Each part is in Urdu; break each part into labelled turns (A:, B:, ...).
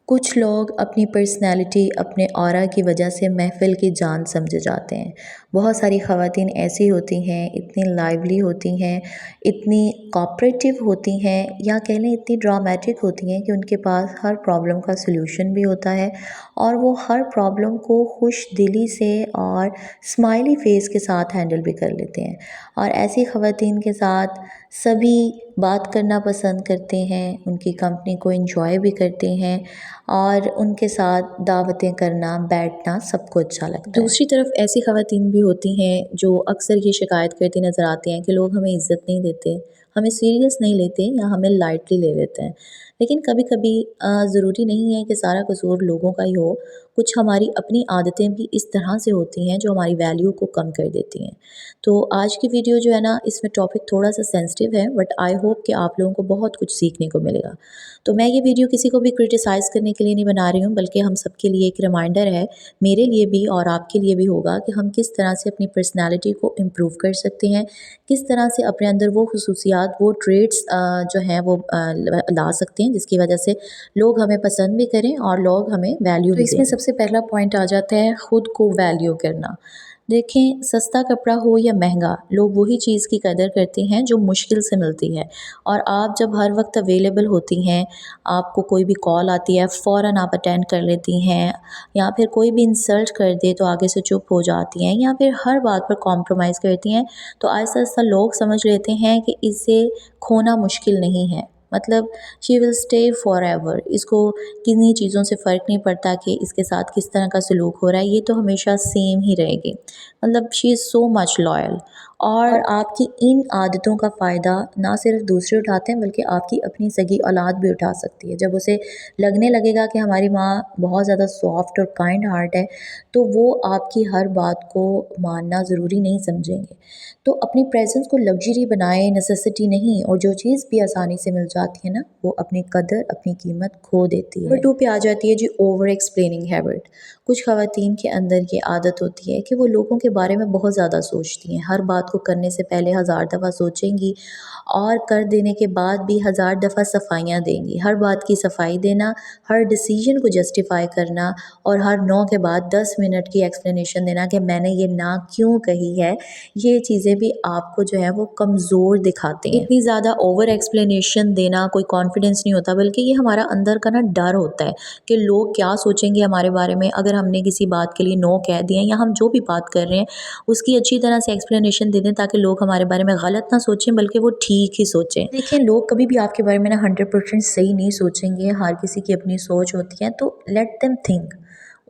A: کچھ لوگ اپنی پرسنالٹی اپنے آرا کی وجہ سے محفل کی جان سمجھے جاتے ہیں۔ بہت ساری خواتین ایسی ہوتی ہیں، اتنی لائیولی ہوتی ہیں، اتنی کوآپریٹیو ہوتی ہیں، یا کہہ لیں اتنی ڈرامیٹک ہوتی ہیں کہ ان کے پاس ہر پرابلم کا سلوشن بھی ہوتا ہے، اور وہ ہر پرابلم کو خوش دلی سے اور اسمائلی فیس کے ساتھ ہینڈل بھی کر لیتے ہیں۔ اور ایسی خواتین کے ساتھ سبھی بات کرنا پسند کرتے ہیں، ان کی کمپنی کو انجوائے بھی کرتے ہیں، اور ان کے ساتھ دعوتیں کرنا، بیٹھنا سب کو اچھا لگتا ہے۔ دوسری طرف ایسی خواتین بھی ہوتی ہیں جو اکثر یہ شکایت کرتی نظر آتی ہیں کہ لوگ ہمیں عزت نہیں دیتے، ہمیں سیریس نہیں لیتے، یا ہمیں لائٹلی لے لیتے ہیں۔ لیکن کبھی کبھی ضروری نہیں ہے کہ سارا قصور لوگوں کا ہی ہو، کچھ ہماری اپنی عادتیں بھی اس طرح سے ہوتی ہیں جو ہماری ویلیو کو کم کر دیتی ہیں۔ تو آج کی ویڈیو جو ہے نا، اس میں ٹاپک تھوڑا سا سینسٹیو ہے، بٹ آئی ہوپ کہ آپ لوگوں کو بہت کچھ سیکھنے کو ملے گا۔ تو میں یہ ویڈیو کسی کو بھی کرٹیسائز کرنے کے لیے نہیں بنا رہی ہوں، بلکہ ہم سب کے لیے ایک ریمائنڈر ہے، میرے لیے بھی اور آپ کے لیے بھی ہوگا، کہ ہم کس طرح سے اپنی پرسنالٹی کو امپروو کر سکتے ہیں، کس طرح سے اپنے اندر وہ خصوصیات، وہ ٹریٹس جو ہیں وہ لا سکتے ہیں، جس کی وجہ سے لوگ ہمیں پسند بھی کریں اور لوگ ہمیں ویلیو بھی دیں۔ تو اس میں سب سے پہلا پوائنٹ آ جاتا ہے خود کو ویلیو کرنا۔ دیکھیں، سستا کپڑا ہو یا مہنگا، لوگ وہی چیز کی قدر کرتے ہیں جو مشکل سے ملتی ہے، اور آپ جب ہر وقت اویلیبل ہوتی ہیں، آپ کو کوئی بھی کال آتی ہے فوراً آپ اٹینڈ کر لیتی ہیں، یا پھر کوئی بھی انسلٹ کر دے تو آگے سے چپ ہو جاتی ہیں، یا پھر ہر بات پر کمپرومائز کرتی ہیں، تو آہستہ آہستہ لوگ سمجھ لیتے ہیں کہ اسے کھونا مشکل نہیں ہے، مطلب شی ول اسٹے فار ایور، اس کو کنی چیزوں سے فرق نہیں پڑتا کہ اس کے ساتھ کس طرح کا سلوک ہو رہا ہے، یہ تو ہمیشہ سیم ہی رہے گی، مطلب شی از سو مچ لائل۔ اور آپ کی ان عادتوں کا فائدہ نہ صرف دوسرے اٹھاتے ہیں، بلکہ آپ کی اپنی سگی اولاد بھی اٹھا سکتی ہے۔ جب اسے لگنے لگے گا کہ ہماری ماں بہت زیادہ سافٹ اور کائنڈ ہارٹ ہے، تو وہ آپ کی ہر بات کو ماننا ضروری نہیں سمجھیں گے۔ تو اپنی پریزنس کو لگژری بنائے، نیسیسٹی نہیں، اور جو چیز بھی آسانی سے مل جاتی ہے نا، وہ اپنی قدر، اپنی قیمت کھو دیتی ہے۔ نمبر 2 پہ آ جاتی ہے جی، اوور ایکسپلیننگ ہیبٹ۔ کچھ خواتین کے اندر یہ عادت ہوتی ہے کہ وہ لوگوں کے بارے میں بہت زیادہ سوچتی ہیں، ہر بات کو کرنے سے پہلے 1000 دفعہ سوچیں گی، اور کر دینے کے بعد بھی 1000 دفعہ صفائیاں دیں گی۔ ہر بات کی صفائی دینا، ہر ڈیسیژن کو جسٹیفائی کرنا، اور ہر نو کے بعد 10 منٹ کی ایکسپلینیشن دینا کہ میں نے یہ نہ کیوں کہی ہے، یہ چیزیں بھی آپ کو جو ہے وہ کمزور دکھاتے ہیں۔ اتنی زیادہ اوور ایکسپلینیشن دینا کوئی کانفیڈنس نہیں ہوتا، بلکہ یہ ہمارا اندر کا نا ڈر ہوتا ہے کہ لوگ کیا سوچیں گے ہمارے بارے میں، اگر ہم نے کسی بات کے لیے نو کہہ دیا، یا ہم جو بھی بات کر رہے ہیں اس کی اچھی طرح سے ایکسپلینیشن دے دیں، تاکہ لوگ ہمارے بارے میں غلط نہ سوچیں بلکہ وہ ٹھیک ہی سوچیں۔ دیکھیں، لوگ کبھی بھی آپ کے بارے میں نا 100% صحیح نہیں سوچیں گے، ہر کسی کی اپنی سوچ ہوتی ہے، تو لیٹ دیم تھنک،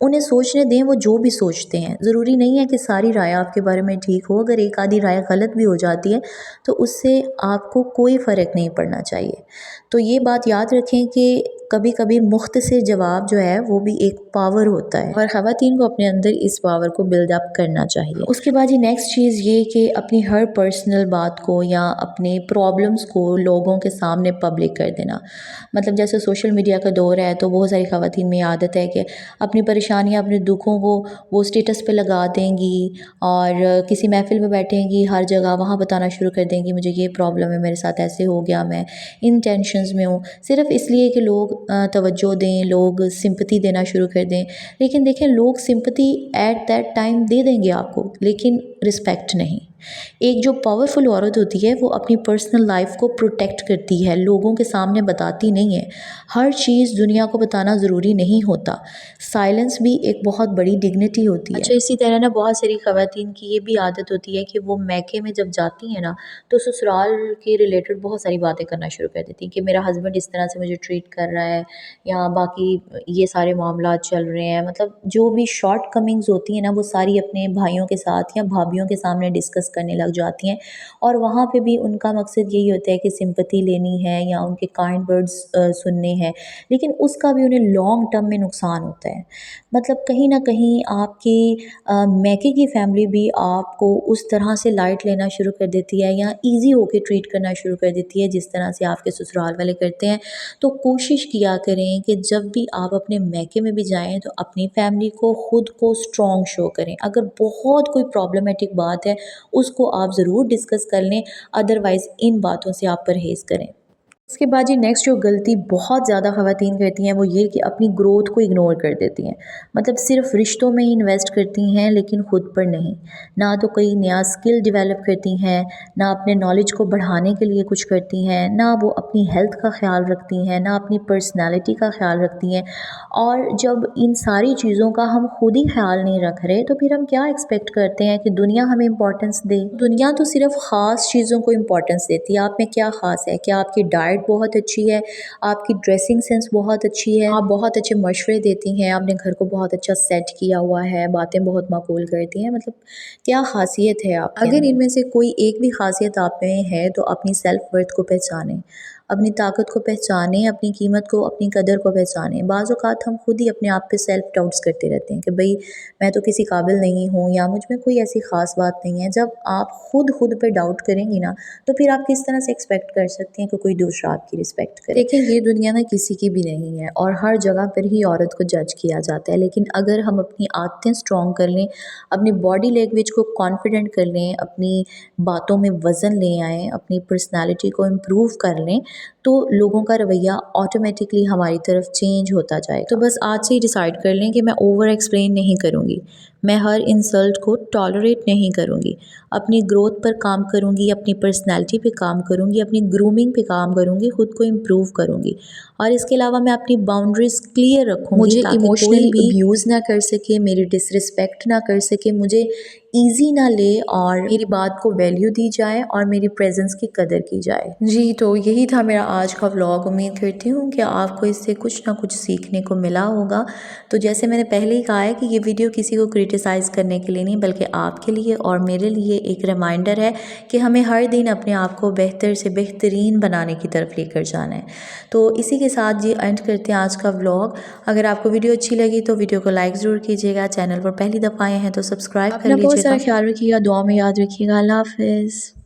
A: انہیں سوچنے دیں وہ جو بھی سوچتے ہیں۔ ضروری نہیں ہے کہ ساری رائے آپ کے بارے میں ٹھیک ہو، اگر ایک آدھی رائے غلط بھی ہو جاتی ہے تو اس سے آپ کو کوئی فرق نہیں پڑنا چاہیے۔ تو یہ بات یاد رکھیں کہ کبھی کبھی مختصر جواب جو ہے وہ بھی ایک پاور ہوتا ہے، اور خواتین کو اپنے اندر اس پاور کو بلڈ اپ کرنا چاہیے۔ اس کے بعد یہ نیکسٹ چیز یہ کہ اپنی ہر پرسنل بات کو یا اپنے پرابلمس کو لوگوں کے سامنے پبلک کر دینا۔ مطلب جیسے سوشل میڈیا کا دور ہے، تو بہت ساری خواتین میں عادت ہے کہ اپنی پریشانیاں، اپنے دکھوں کو وہ اسٹیٹس پہ لگا دیں گی، اور کسی محفل میں بیٹھیں گی، ہر جگہ وہاں بتانا شروع کر دیں گی مجھے یہ پرابلم ہے، میرے ساتھ ایسے ہو گیا، میں ان ٹینشنز میں ہوں، صرف اس لیے کہ لوگ توجہ دیں، لوگ سمپتی دینا شروع کر دیں۔ لیکن دیکھیں، لوگ سمپتی ایٹ دیٹ ٹائم دے دیں گے آپ کو، لیکن رسپیکٹ نہیں۔ ایک جو پاورفل عورت ہوتی ہے وہ اپنی پرسنل لائف کو پروٹیکٹ کرتی ہے، لوگوں کے سامنے بتاتی نہیں ہے۔ ہر چیز دنیا کو بتانا ضروری نہیں ہوتا، سائلنس بھی ایک بہت بڑی ڈگنیٹی ہوتی ہے۔ اچھا، اسی طرح نا بہت ساری خواتین کی یہ بھی عادت ہوتی ہے کہ وہ میکے میں جب جاتی ہیں نا، تو سسرال کے ریلیٹڈ بہت ساری باتیں کرنا شروع کر دیتی ہیں کہ میرا ہسبینڈ اس طرح سے مجھے ٹریٹ کر رہا ہے، یا باقی یہ سارے معاملات چل رہے ہیں، مطلب جو بھی شارٹ کمنگز ہوتی ہیں نا، وہ ساری اپنے بھائیوں کے ساتھ یا بھابھیوں کے سامنے ڈسکس کرنے لگ جاتی ہیں، اور وہاں پہ بھی ان کا مقصد یہی ہوتا ہے کہ سمپتی لینی ہے یا ان کے کائنڈ ورڈز سننے ہیں، لیکن اس کا بھی انہیں لانگ ٹرم میں نقصان ہوتا ہے۔ مطلب کہیں نہ کہیں آپ کی میکے کی فیملی بھی آپ کو اس طرح سے لائٹ لینا شروع کر دیتی ہے، یا ایزی ہو کے ٹریٹ کرنا شروع کر دیتی ہے جس طرح سے آپ کے سسرال والے کرتے ہیں۔ تو کوشش کیا کریں کہ جب بھی آپ اپنے میکے میں بھی جائیں تو اپنی فیملی کو، خود کو اسٹرانگ شو کریں۔ اگر بہت کوئی پرابلمیٹک بات ہے اس کو آپ ضرور ڈسکس کر لیں، ادروائز ان باتوں سے آپ پرہیز کریں۔ اس کے بعد نیکسٹ جو غلطی بہت زیادہ خواتین کرتی ہیں وہ یہ کہ اپنی گروتھ کو اگنور کر دیتی ہیں، مطلب صرف رشتوں میں ہی انویسٹ کرتی ہیں لیکن خود پر نہیں، نہ تو کوئی نیا اسکل ڈیولپ کرتی ہیں، نہ اپنے نالج کو بڑھانے کے لیے کچھ کرتی ہیں، نہ وہ اپنی ہیلتھ کا خیال رکھتی ہیں، نہ اپنی پرسنالٹی کا خیال رکھتی ہیں۔ اور جب ان ساری چیزوں کا ہم خود ہی خیال نہیں رکھ رہے تو پھر ہم کیا ایکسپیکٹ کرتے ہیں کہ دنیا ہمیں امپورٹنس دے؟ دنیا تو صرف خاص چیزوں کو امپورٹنس دیتی ہے۔ آپ میں کیا خاص ہے؟ کیا آپ کی ڈائٹ بہت اچھی ہے، آپ کی ڈریسنگ سینس بہت اچھی ہے، آپ بہت اچھے مشورے دیتی ہیں، آپ نے گھر کو بہت اچھا سیٹ کیا ہوا ہے، باتیں بہت معقول کرتی ہیں، مطلب کیا خاصیت ہے آپ کی؟ اگر ان میں سے کوئی ایک بھی خاصیت آپ میں ہے تو اپنی سیلف ورتھ کو پہچانیں، اپنی طاقت کو پہچانیں، اپنی قیمت کو، اپنی قدر کو پہچانیں۔ بعض اوقات ہم خود ہی اپنے آپ پہ سیلف ڈاؤٹس کرتے رہتے ہیں کہ بھئی میں تو کسی قابل نہیں ہوں یا مجھ میں کوئی ایسی خاص بات نہیں ہے۔ جب آپ خود پہ ڈاؤٹ کریں گی نا تو پھر آپ کس طرح سے ایکسپیکٹ کر سکتے ہیں کہ کوئی دوسرا آپ کی رسپیکٹ کرے؟ دیکھیں یہ دنیا نا کسی کی بھی نہیں ہے اور ہر جگہ پر ہی عورت کو جج کیا جاتا ہے، لیکن اگر ہم اپنی عادتیں اسٹرانگ کر لیں، اپنی باڈی لینگویج کو کانفیڈنٹ کر لیں، اپنی باتوں میں وزن لے آئیں، اپنی پرسنالٹی کو امپروو کر لیں تو لوگوں کا رویہ آٹومیٹکلی ہماری طرف چینج ہوتا جائے۔ تو بس آج سے ہی ڈیسائیڈ کر لیں کہ میں اوور ایکسپلین نہیں کروں گی، میں ہر انسلٹ کو ٹالریٹ نہیں کروں گی، اپنی گروتھ پر کام کروں گی، اپنی پرسنالٹی پہ کام کروں گی، اپنی گرومنگ پہ کام کروں گی، خود کو امپروو کروں گی، اور اس کے علاوہ میں اپنی باؤنڈریز کلیئر رکھوں گی، مجھے ایموشنلی ابیوز نہ کر سکے، میری ڈس رسپیکٹ نہ کر سکے، مجھے ایزی نہ لے، اور میری بات کو ویلیو دی جائے اور میری پریزنس کی قدر کی جائے۔ جی تو یہی تھا میرا آج کا ولاگ۔ امید کرتی ہوں کہ آپ کو اس سے کچھ نہ کچھ سیکھنے کو ملا ہوگا۔ تو جیسے میں نے پہلے ہی کہا ہے کہ یہ ویڈیو کسی کو کرٹیسائز کرنے کے لیے نہیں بلکہ آپ کے لیے اور میرے لیے ایک ریمائنڈر ہے کہ ہمیں ہر دن اپنے آپ کو بہتر سے بہترین بنانے کی طرف لے کر جانا ہے۔ تو اسی کے ساتھ یہ اینڈ کرتے ہیں آج کا ولاگ۔ اگر آپ کو ویڈیو اچھی لگی تو ویڈیو کو لائک ضرور کیجیے گا، چینل پر پہلی دفعہ آئے ہیں تو سبسکرائب کر لیجیے گا۔ اپنا بہت سارا خیال رکھیے گا، دعا میں یاد رکھیے گا۔ اللہ حافظ۔